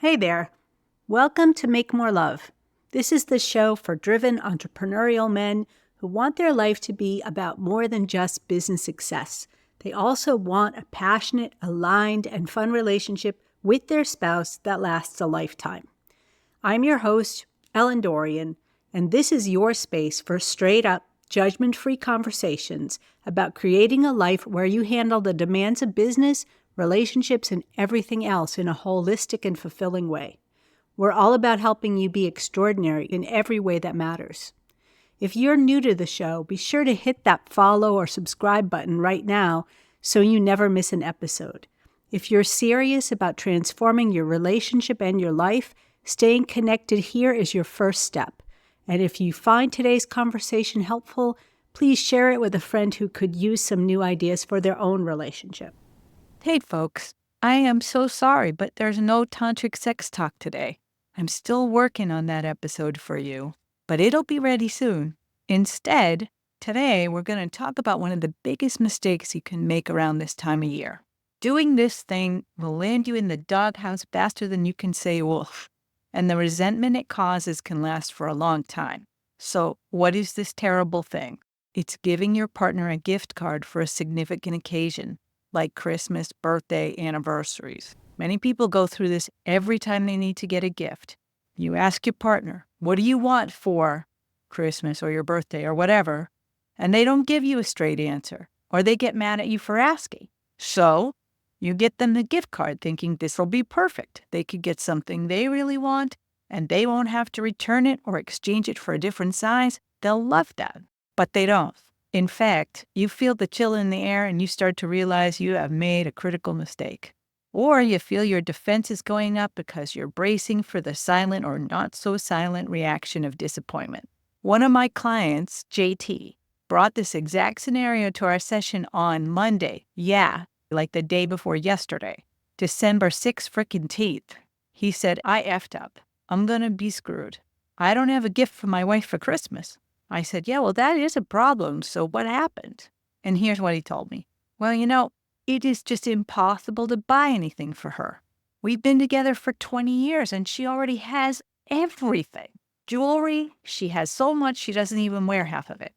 Hey there. Welcome to Make More Love. This is the show for driven entrepreneurial men who want their life to be about more than just business success. They also want a passionate, aligned, and fun relationship with their spouse that lasts a lifetime. I'm your host, Ellen Dorian, and this is your space for straight-up, judgment-free conversations about creating a life where you handle the demands of business, relationships, and everything else in a holistic and fulfilling way. We're all about helping you be extraordinary in every way that matters. If you're new to the show, be sure to hit that follow or subscribe button right now so you never miss an episode. If you're serious about transforming your relationship and your life, staying connected here is your first step. And if you find today's conversation helpful, please share it with a friend who could use some new ideas for their own relationship. Hey folks, I am so sorry, but there's no tantric sex talk today. I'm still working on that episode for you, but it'll be ready soon. Instead, today we're going to talk about one of the biggest mistakes you can make around this time of year. Doing this thing will land you in the doghouse faster than you can say wolf, and the resentment it causes can last for a long time. So, what is this terrible thing? It's giving your partner a gift card for a significant occasion, like Christmas, birthday, anniversaries. Many people go through this every time they need to get a gift. You ask your partner, what do you want for Christmas or your birthday or whatever? And they don't give you a straight answer, or they get mad at you for asking. So you get them the gift card thinking this will be perfect. They could get something they really want, and they won't have to return it or exchange it for a different size. They'll love that, but they don't. In fact, you feel the chill in the air and you start to realize you have made a critical mistake. Or you feel your defense is going up because you're bracing for the silent or not so silent reaction of disappointment. One of my clients, JT, brought this exact scenario to our session on Monday. Yeah, like the day before yesterday. December 6 frickin' teeth. He said, I effed up. I'm gonna be screwed. I don't have a gift for my wife for Christmas. I said, yeah, well, that is a problem. So what happened? And here's what he told me. Well, it is just impossible to buy anything for her. We've been together for 20 years and she already has everything. Jewelry, she has so much she doesn't even wear half of it.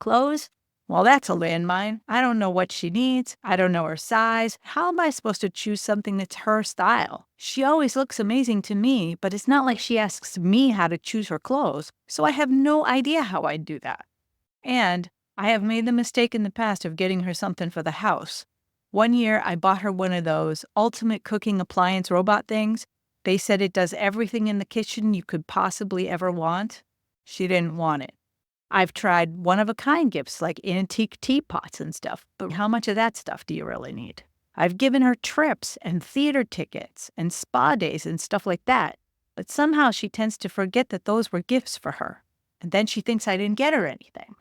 Clothes, well, that's a landmine. I don't know what she needs. I don't know her size. How am I supposed to choose something that's her style? She always looks amazing to me, but it's not like she asks me how to choose her clothes, so I have no idea how I'd do that. And I have made the mistake in the past of getting her something for the house. One year, I bought her one of those ultimate cooking appliance robot things. They said it does everything in the kitchen you could possibly ever want. She didn't want it. I've tried one-of-a-kind gifts like antique teapots and stuff, but how much of that stuff do you really need? I've given her trips and theater tickets and spa days and stuff like that, but somehow she tends to forget that those were gifts for her, and then she thinks I didn't get her anything.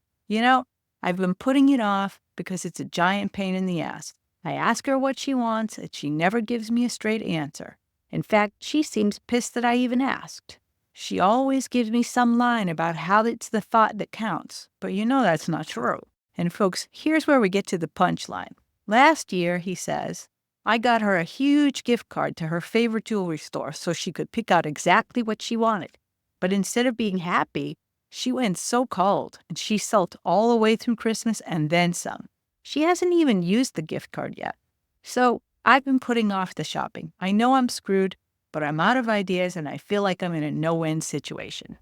I've been putting it off because it's a giant pain in the ass. I ask her what she wants, and she never gives me a straight answer. In fact, she seems pissed that I even asked. She always gives me some line about how it's the thought that counts, but that's not true. And folks, here's where we get to the punchline. Last year, he says, I got her a huge gift card to her favorite jewelry store so she could pick out exactly what she wanted. But instead of being happy, she went so cold, and she sulked all the way through Christmas and then some. She hasn't even used the gift card yet. So I've been putting off the shopping. I know I'm screwed, but I'm out of ideas and I feel like I'm in a no-win situation.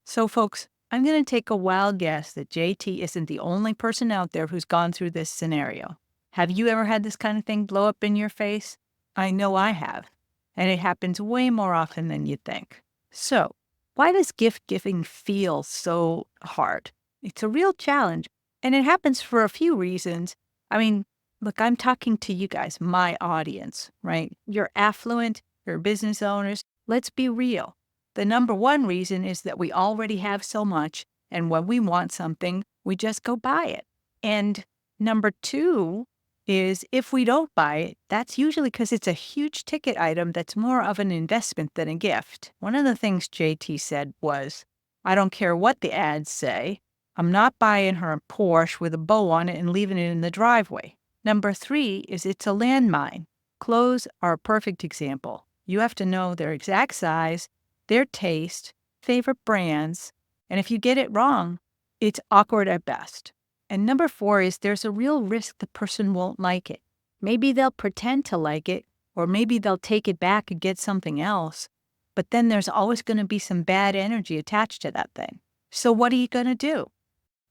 So folks, I'm going to take a wild guess that JT isn't the only person out there who's gone through this scenario. Have you ever had this kind of thing blow up in your face? I know I have, and it happens way more often than you'd think. So, why does gift giving feel so hard? It's a real challenge, and it happens for a few reasons. Look, I'm talking to you guys, my audience, right? You're affluent. You're business owners. Let's be real. The number one reason is that we already have so much, and when we want something, we just go buy it. And number two is if we don't buy it, that's usually because it's a huge ticket item that's more of an investment than a gift. One of the things JT said was, I don't care what the ads say. I'm not buying her a Porsche with a bow on it and leaving it in the driveway. Number three is it's a landmine. Clothes are a perfect example. You have to know their exact size, their taste, favorite brands, and if you get it wrong, it's awkward at best. And number 4 is there's a real risk the person won't like it. Maybe they'll pretend to like it, or maybe they'll take it back and get something else. But then there's always going to be some bad energy attached to that thing. So what are you going to do?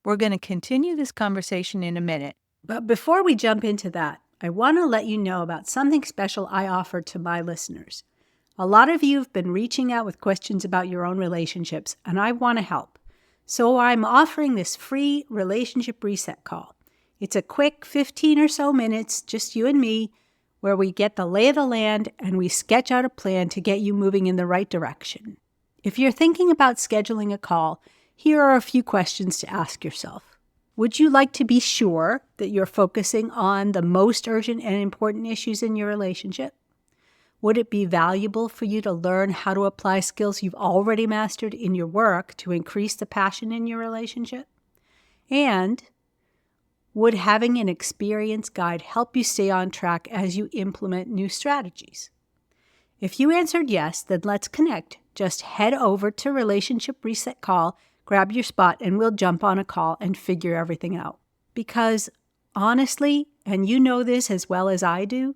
We're going to continue this conversation in a minute. But before we jump into that, I want to let you know about something special I offer to my listeners. A lot of you have been reaching out with questions about your own relationships, and I want to help. So I'm offering this free relationship reset call. It's a quick 15 or so minutes, just you and me, where we get the lay of the land and we sketch out a plan to get you moving in the right direction. If you're thinking about scheduling a call, here are a few questions to ask yourself. Would you like to be sure that you're focusing on the most urgent and important issues in your relationship? Would it be valuable for you to learn how to apply skills you've already mastered in your work to increase the passion in your relationship? And would having an experience guide help you stay on track as you implement new strategies? If you answered yes, then let's connect. Just head over to Relationship Reset Call, grab your spot, and we'll jump on a call and figure everything out. Because honestly, and you know this as well as I do,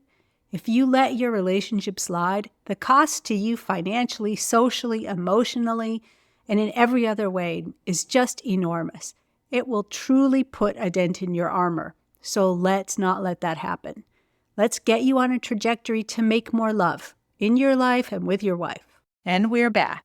if you let your relationship slide, the cost to you financially, socially, emotionally, and in every other way is just enormous. It will truly put a dent in your armor. So let's not let that happen. Let's get you on a trajectory to make more love in your life and with your wife. And we're back.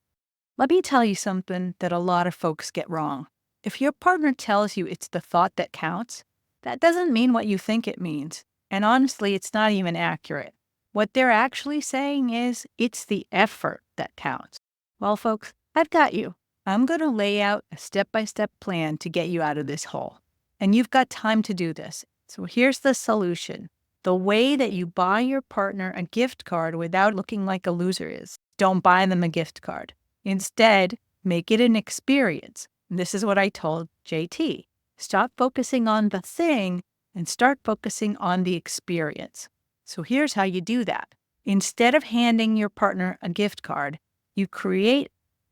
Let me tell you something that a lot of folks get wrong. If your partner tells you it's the thought that counts, that doesn't mean what you think it means. And honestly, it's not even accurate. What they're actually saying is it's the effort that counts. Well, folks, I've got you. I'm going to lay out a step-by-step plan to get you out of this hole. And you've got time to do this. So here's the solution. The way that you buy your partner a gift card without looking like a loser is don't buy them a gift card. Instead, make it an experience. And this is what I told JT. Stop focusing on the thing and start focusing on the experience. So here's how you do that. Instead of handing your partner a gift card, you create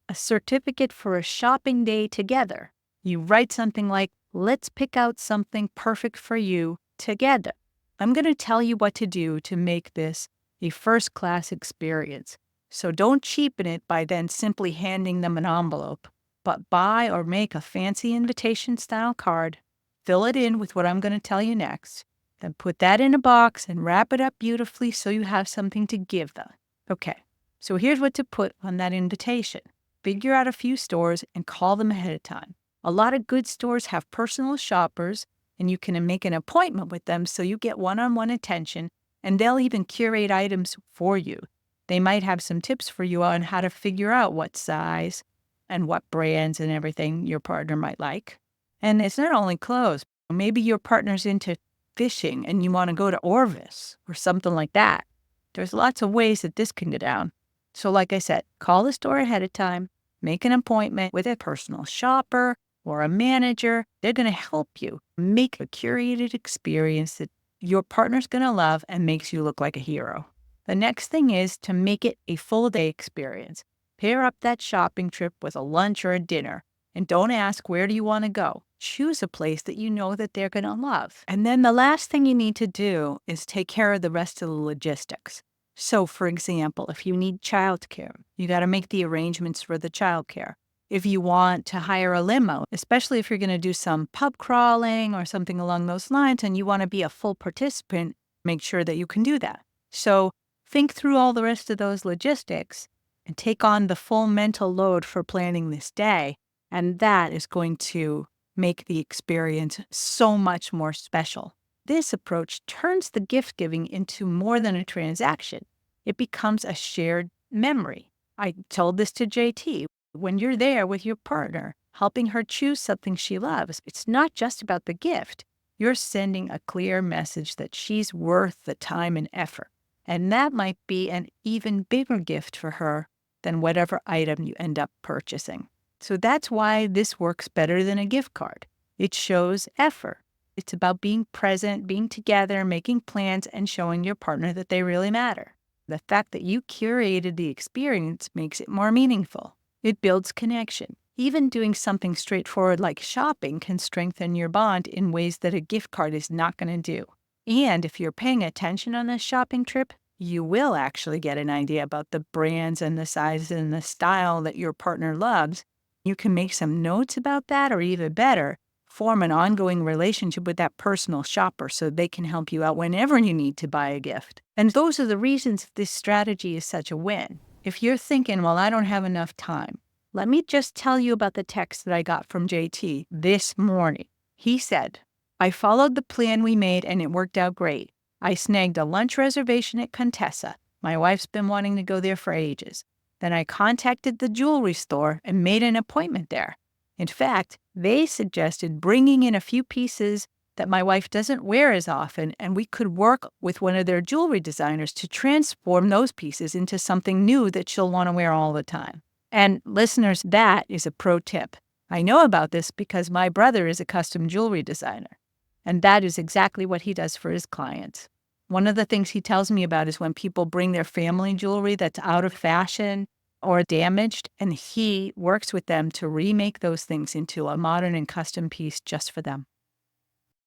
a certificate for a shopping day together. You write something like, let's pick out something perfect for you together. I'm going to tell you what to do to make this a first-class experience. So don't cheapen it by then simply handing them an envelope, but buy or make a fancy invitation-style card, fill it in with what I'm going to tell you next, then put that in a box and wrap it up beautifully so you have something to give them. Okay, so here's what to put on that invitation. Figure out a few stores and call them ahead of time. A lot of good stores have personal shoppers, and you can make an appointment with them so you get one-on-one attention, and they'll even curate items for you. They might have some tips for you on how to figure out what size and what brands and everything your partner might like. And it's not only clothes. Maybe your partner's into fishing and you want to go to Orvis or something like that. There's lots of ways that this can go down. So like I said, call the store ahead of time, make an appointment with a personal shopper or a manager. They're going to help you make a curated experience that your partner's going to love and makes you look like a hero. The next thing is to make it a full day experience. Pair up that shopping trip with a lunch or a dinner. And don't ask, where do you want to go? Choose a place that you know that they're going to love. And then the last thing you need to do is take care of the rest of the logistics. So, for example, if you need childcare, you got to make the arrangements for the childcare. If you want to hire a limo, especially if you're going to do some pub crawling or something along those lines and you want to be a full participant, make sure that you can do that. So think through all the rest of those logistics and take on the full mental load for planning this day. And that is going to make the experience so much more special. This approach turns the gift giving into more than a transaction. It becomes a shared memory. I told this to JT. When you're there with your partner, helping her choose something she loves, it's not just about the gift. You're sending a clear message that she's worth the time and effort. And that might be an even bigger gift for her than whatever item you end up purchasing. So that's why this works better than a gift card. It shows effort. It's about being present, being together, making plans, and showing your partner that they really matter. The fact that you curated the experience makes it more meaningful. It builds connection. Even doing something straightforward like shopping can strengthen your bond in ways that a gift card is not going to do. And if you're paying attention on this shopping trip, you will actually get an idea about the brands and the sizes and the style that your partner loves. You can make some notes about that, or even better, form an ongoing relationship with that personal shopper so they can help you out whenever you need to buy a gift. And those are the reasons this strategy is such a win. If you're thinking, well, I don't have enough time, let me just tell you about the text that I got from JT this morning. He said, I followed the plan we made and it worked out great. I snagged a lunch reservation at Contessa. My wife's been wanting to go there for ages. Then I contacted the jewelry store and made an appointment there. In fact, they suggested bringing in a few pieces that my wife doesn't wear as often, and we could work with one of their jewelry designers to transform those pieces into something new that she'll want to wear all the time. And listeners, that is a pro tip. I know about this because my brother is a custom jewelry designer, and that is exactly what he does for his clients. One of the things he tells me about is when people bring their family jewelry that's out of fashion or damaged, and he works with them to remake those things into a modern and custom piece just for them.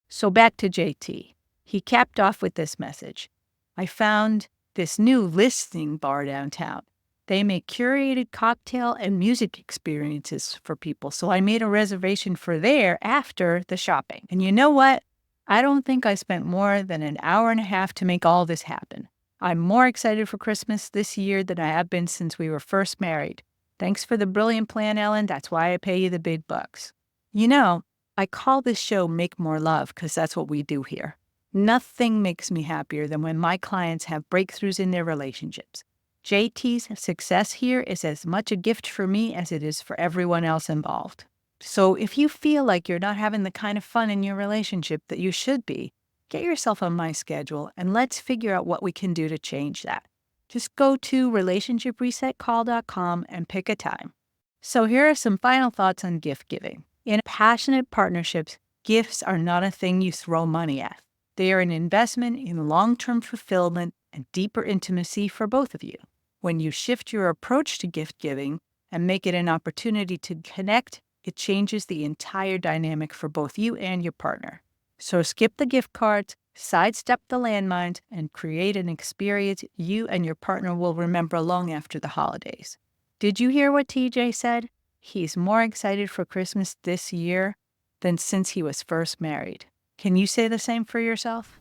So back to JT. He capped off with this message. I found this new listening bar downtown. They make curated cocktail and music experiences for people, so I made a reservation for there after the shopping. And you know what? I don't think I spent more than an hour and a half to make all this happen. I'm more excited for Christmas this year than I have been since we were first married. Thanks for the brilliant plan, Ellen. That's why I pay you the big bucks. You know, I call this show Make More Love because that's what we do here. Nothing makes me happier than when my clients have breakthroughs in their relationships. JT's success here is as much a gift for me as it is for everyone else involved. So if you feel like you're not having the kind of fun in your relationship that you should be, get yourself on my schedule and let's figure out what we can do to change that. Just go to relationshipresetcall.com and pick a time. So here are some final thoughts on gift giving. In passionate partnerships, gifts are not a thing you throw money at. They are an investment in long-term fulfillment and deeper intimacy for both of you. When you shift your approach to gift giving and make it an opportunity to connect, it changes the entire dynamic for both you and your partner. So skip the gift cards, sidestep the landmines, and create an experience you and your partner will remember long after the holidays. Did you hear what TJ said? He's more excited for Christmas this year than since he was first married. Can you say the same for yourself?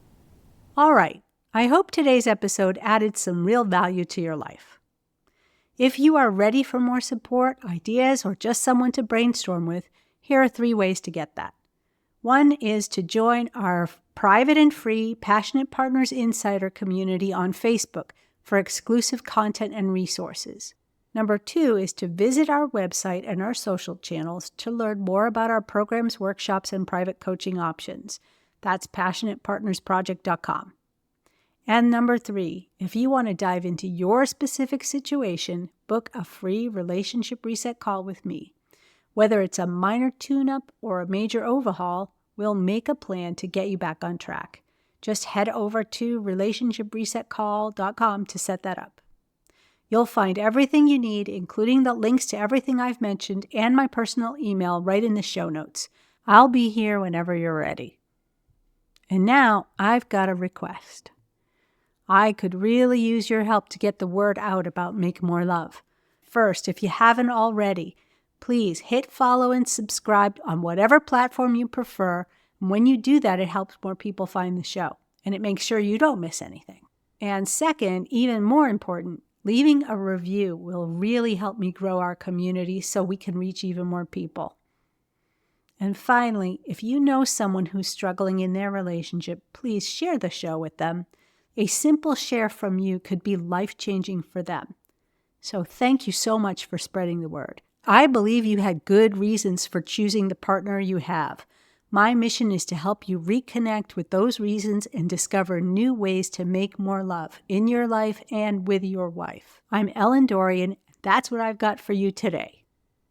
All right. I hope today's episode added some real value to your life. If you are ready for more support, ideas, or just someone to brainstorm with, here are 3 ways to get that. One is to join our private and free Passionate Partners Insider community on Facebook for exclusive content and resources. Number 2 is to visit our website and our social channels to learn more about our programs, workshops, and private coaching options. That's passionatepartnersproject.com. And number 3, if you want to dive into your specific situation, book a free relationship reset call with me. Whether it's a minor tune-up or a major overhaul, we'll make a plan to get you back on track. Just head over to relationshipresetcall.com to set that up. You'll find everything you need, including the links to everything I've mentioned and my personal email right in the show notes. I'll be here whenever you're ready. And now I've got a request. I could really use your help to get the word out about Make More Love. First, if you haven't already, please hit follow and subscribe on whatever platform you prefer. And when you do that, it helps more people find the show, and it makes sure you don't miss anything. And second, even more important, leaving a review will really help me grow our community so we can reach even more people. And finally, if you know someone who's struggling in their relationship, please share the show with them. A simple share from you could be life-changing for them. So thank you so much for spreading the word. I believe you had good reasons for choosing the partner you have. My mission is to help you reconnect with those reasons and discover new ways to make more love in your life and with your wife. I'm Ellen Dorian. That's what I've got for you today.